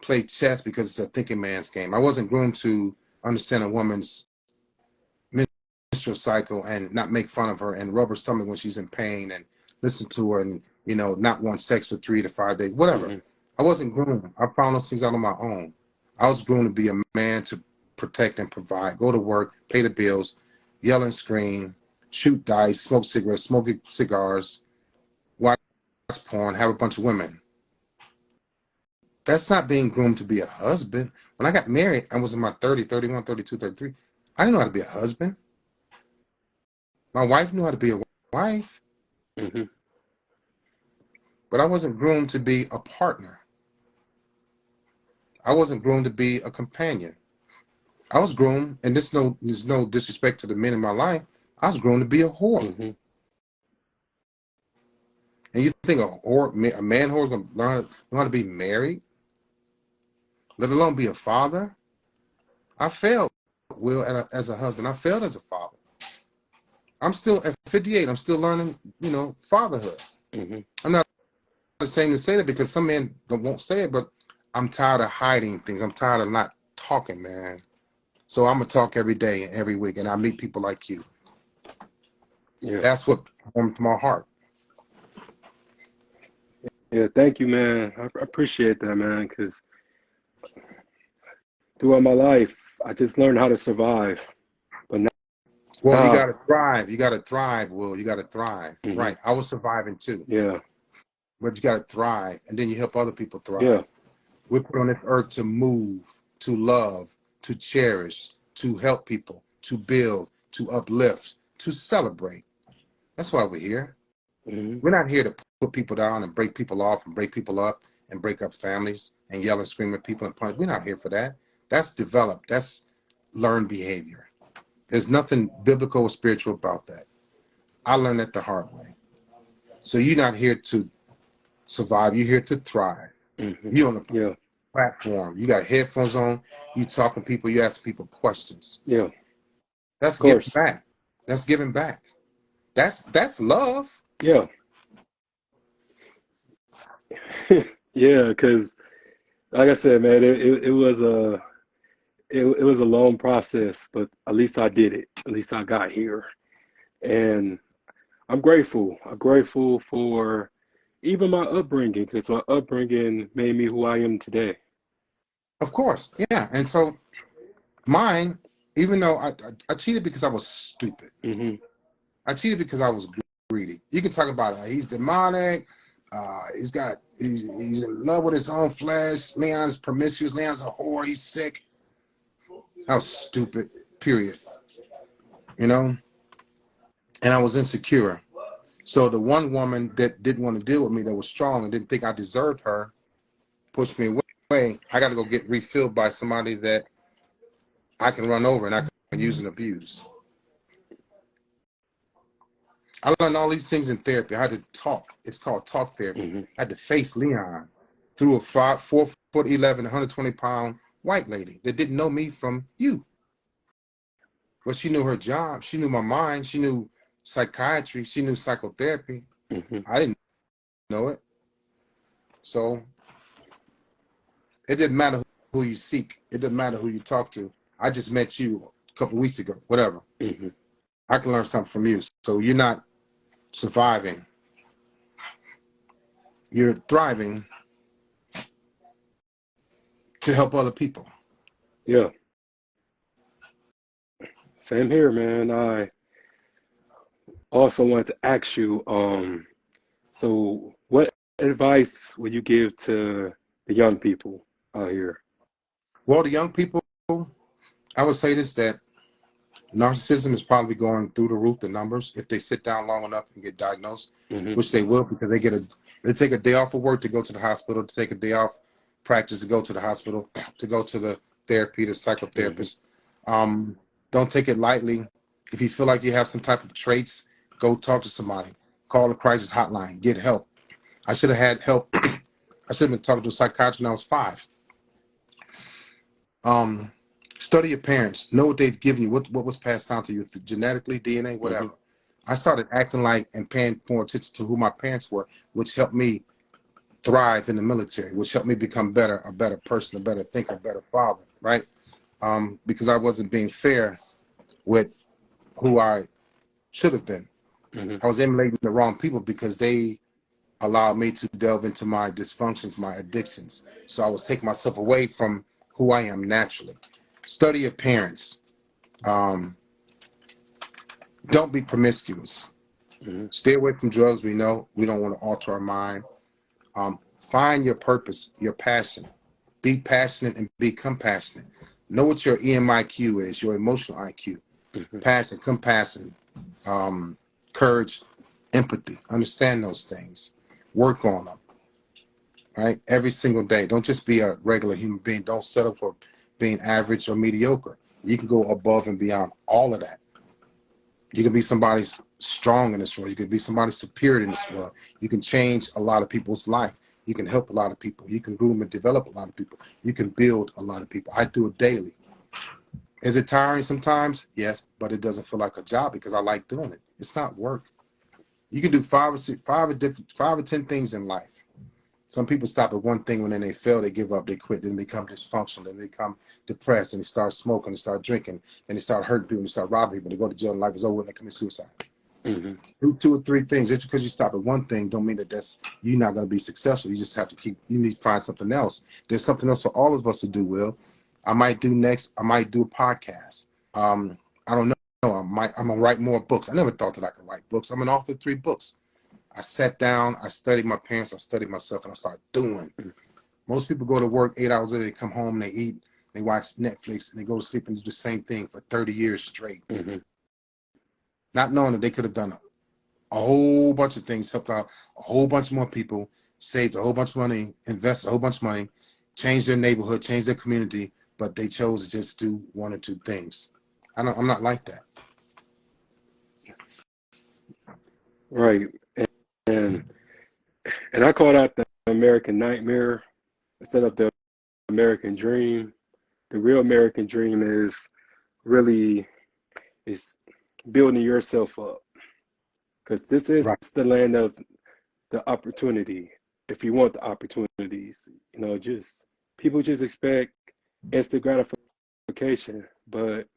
B: play chess because it's a thinking man's game. I wasn't groomed to understand a woman's menstrual cycle and not make fun of her and rub her stomach when she's in pain and listen to her and, you know, not want sex for 3 to 5 days, whatever. I wasn't groomed. I found those things out on my own. I was groomed to be a man to protect and provide, go to work, pay the bills, yell and scream, shoot dice, smoke cigarettes, smoke cigars, watch porn, have a bunch of women. That's not being groomed to be a husband. When I got married, I was in my 30, 31, 32, 33. I didn't know how to be a husband. My wife knew how to be a wife. But I wasn't groomed to be a partner. I wasn't groomed to be a companion. I was groomed, and there's no disrespect to the men in my life, I was groomed to be a whore. And you think a man whore is going to learn how to be married, let alone be a father? I failed, Will, as a husband. I failed as a father. I'm still, at 58, I'm still learning, you know, fatherhood. I'm not ashamed to say that because some men won't say it, but I'm tired of hiding things. I'm tired of not talking, man. So I'm going to talk every day and every week, and I meet people like you. Yeah. That's what warms my heart.
A: Yeah, thank you, man. I appreciate that, man, because throughout my life, I just learned how to survive. But now,
B: well, you got to thrive. You got to thrive, Will. You got to thrive. Right. I was surviving too.
A: Yeah.
B: But you got to thrive, and then you help other people thrive.
A: Yeah.
B: We're put on this earth to move, to love, to cherish, to help people, to build, to uplift, to celebrate. That's why we're here. We're not here to put people down and break people off and break people up and break up families and yell and scream at people and punch. We're not here for that. That's developed. That's learned behavior. There's nothing biblical or spiritual about that. I learned that the hard way. So you're not here to survive. You're here to thrive. You're on the platform. You got headphones on. You talking to people. You ask people questions.
A: Yeah.
B: That's giving back. That's giving back. That's love.
A: Yeah. Yeah, because like I said, man, it was a long process, but at least I did it. At least I got here. And I'm grateful. I'm grateful for even my upbringing, because my upbringing made me who I am today.
B: Of course, yeah. And so mine, even though I cheated because I was stupid. I cheated because I was greedy. You can talk about it. He's demonic. He's in love with his own flesh. Leon's promiscuous. Leon's a whore. He's sick. I was stupid, period. You know? And I was insecure. So the one woman that didn't want to deal with me, that was strong and didn't think I deserved her, pushed me away. I got to go get refilled by somebody that I can run over and I can use and abuse. I learned all these things in therapy. I had to talk. It's called talk therapy. I had to face Leon through a 4'11", 120-pound white lady that didn't know me from you. But she knew her job. She knew my mind. She knew psychiatry. She knew psychotherapy. I didn't know it. So it didn't matter who you seek. It doesn't matter who you talk to. I just met you a couple of weeks ago, whatever. I can learn something from you. So you're not surviving. You're thriving to help other people.
A: Yeah. Same here, man. I also wanted to ask you, so what advice would you give to the young people out here?
B: Well, the young people, I would say this, that narcissism is probably going through the roof, the numbers, if they sit down long enough and get diagnosed, which they will, because they take a day off of work to go to the hospital, to take a day off practice to go to the hospital, to go to the therapy, the psychotherapist. Don't take it lightly. If you feel like you have some type of traits, go talk to somebody. Call the crisis hotline. Get help. I should have had help. I should have been talking to a psychiatrist when I was 5. Study your parents. Know what they've given you. What was passed down to you genetically, DNA, whatever. I started acting like and paying more attention to who my parents were, which helped me thrive in the military, which helped me become a better person, a better thinker, a better father, right? Because I wasn't being fair with who I should have been. I was emulating the wrong people because they allowed me to delve into my dysfunctions, my addictions. So I was taking myself away from who I am naturally. Study your parents. Don't be promiscuous. Stay away from drugs. We know we don't want to alter our mind. Find your purpose, your passion. Be passionate and be compassionate. Know what your EMIQ is, your emotional IQ. Passion, compassion, courage, empathy. Understand those things. Work on them, right? Every single day. Don't just be a regular human being. Don't settle for being average or mediocre. You can go above and beyond all of that. You can be somebody strong in this world. You can be somebody superior in this world. You can change a lot of people's life. You can help a lot of people. You can groom and develop a lot of people. You can build a lot of people. I do it daily. Is it tiring sometimes? Yes, but it doesn't feel like a job because I like doing it. It's not work. You can do 5 or 10 things in life. Some people stop at one thing, when then they fail, they give up, they quit, then they become dysfunctional, then they become depressed, and they start smoking, they start drinking, and they start hurting people, and they start robbing people, they go to jail, and life is over, and they commit suicide. Do 2 or 3 things. Just because you stop at one thing don't mean that you're not going to be successful. You just have to you need to find something else. There's something else for all of us to do, Will. I might do a podcast. I don't know. I'm gonna write more books. I never thought that I could write books. I'm an author of 3 books. I sat down, I studied my parents, I studied myself, and I started doing. Most people go to work 8 hours a day, they come home, they eat, they watch Netflix, and they go to sleep and do the same thing for 30 years straight. Not knowing that they could have done a whole bunch of things, helped out a whole bunch more people, saved a whole bunch of money, invested a whole bunch of money, changed their neighborhood, changed their community, but they chose to just do 1 or 2 things. I'm not like that.
A: Right. And I call that the American nightmare instead of the American dream. The real American dream is building yourself up, because this is the land of the opportunity. If you want the opportunities, just people just expect instant gratification. But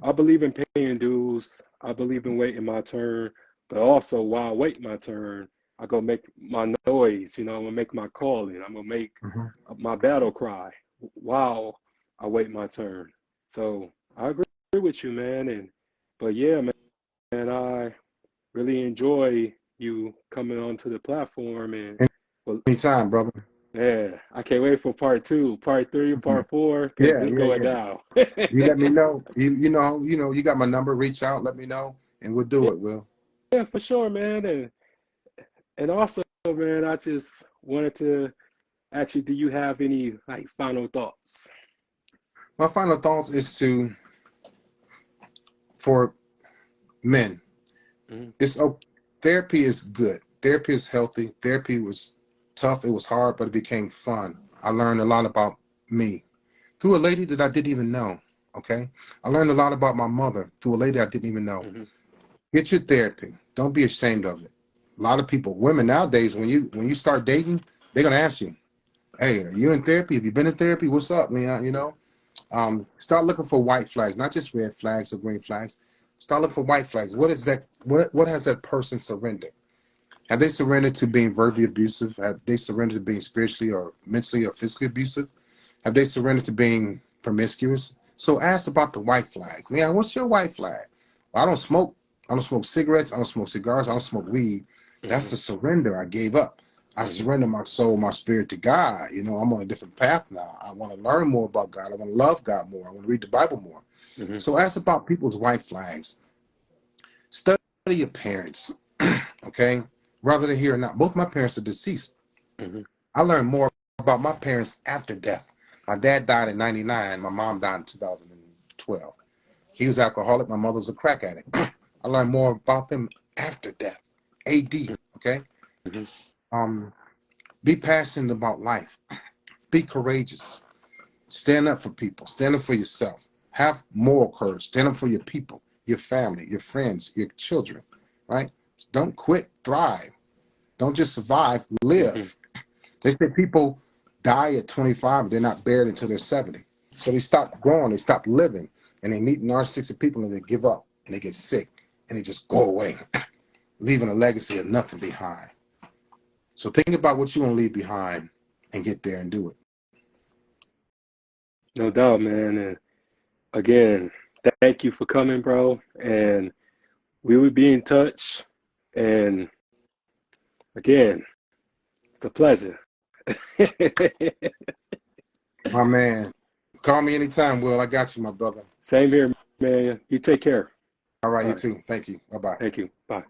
A: I believe in paying dues. I believe in waiting my turn. But also, while I wait my turn, I go make my noise. I'm gonna make my calling. I'm gonna make my battle cry while I wait my turn. So I agree with you, man. But yeah, man, I really enjoy you coming onto the platform. And well,
B: anytime, brother.
A: Yeah, I can't wait for part 2, part 3, part 4, because it's going down.
B: You let me know. You know, you got my number. Reach out, let me know, and we'll do it, Will.
A: Yeah, for sure, man. And also, man, I just wanted to actually, do you have any final thoughts?
B: My final thoughts is for men. Therapy is good. Therapy is healthy. Therapy was tough, it was hard, but it became fun. I learned a lot about me through a lady that I didn't even know. Okay, I learned a lot about my mother through a lady I didn't even know. Get your therapy. Don't be ashamed of it. A lot of people, women nowadays, when you start dating, they're gonna ask you, "Hey, are you in therapy? Have you been in therapy? What's up, man?" You know, start looking for white flags, not just red flags or green flags. Start looking for white flags. What is that? What has that person surrendered? Have they surrendered to being verbally abusive? Have they surrendered to being spiritually or mentally or physically abusive? Have they surrendered to being promiscuous? So ask about the white flags. Yeah, what's your white flag? Well, I don't smoke. I don't smoke cigarettes. I don't smoke cigars. I don't smoke weed. That's the surrender I gave up. I surrender my soul, my spirit to God. You know, I'm on a different path now. I want to learn more about God. I want to love God more. I want to read the Bible more. So ask about people's white flags. Study your parents, okay? Whether they're here or not. Both my parents are deceased. I learned more about my parents after death. My dad died in 99. My mom died in 2012. He was alcoholic. My mother was a crack addict. I learned more about them after death. AD, okay? Be passionate about life. Be courageous. Stand up for people. Stand up for yourself. Have moral courage. Stand up for your people, your family, your friends, your children, right? Don't quit. Thrive. Don't just survive. Live. They say people die at 25, but they're not buried until they're 70. So they stop growing, they stop living, and they meet narcissistic people and they give up and they get sick and they just go away, leaving a legacy of nothing behind. So think about what you want to leave behind and get there and do it.
A: No doubt, man. And again, thank you for coming, bro. And we will be in touch. And again, it's a pleasure.
B: My man, call me anytime, Will. I got you, my brother.
A: Same here, man. You take care.
B: All right,
A: All
B: you
A: right.
B: too. Thank you. Bye-bye.
A: Thank you. Bye.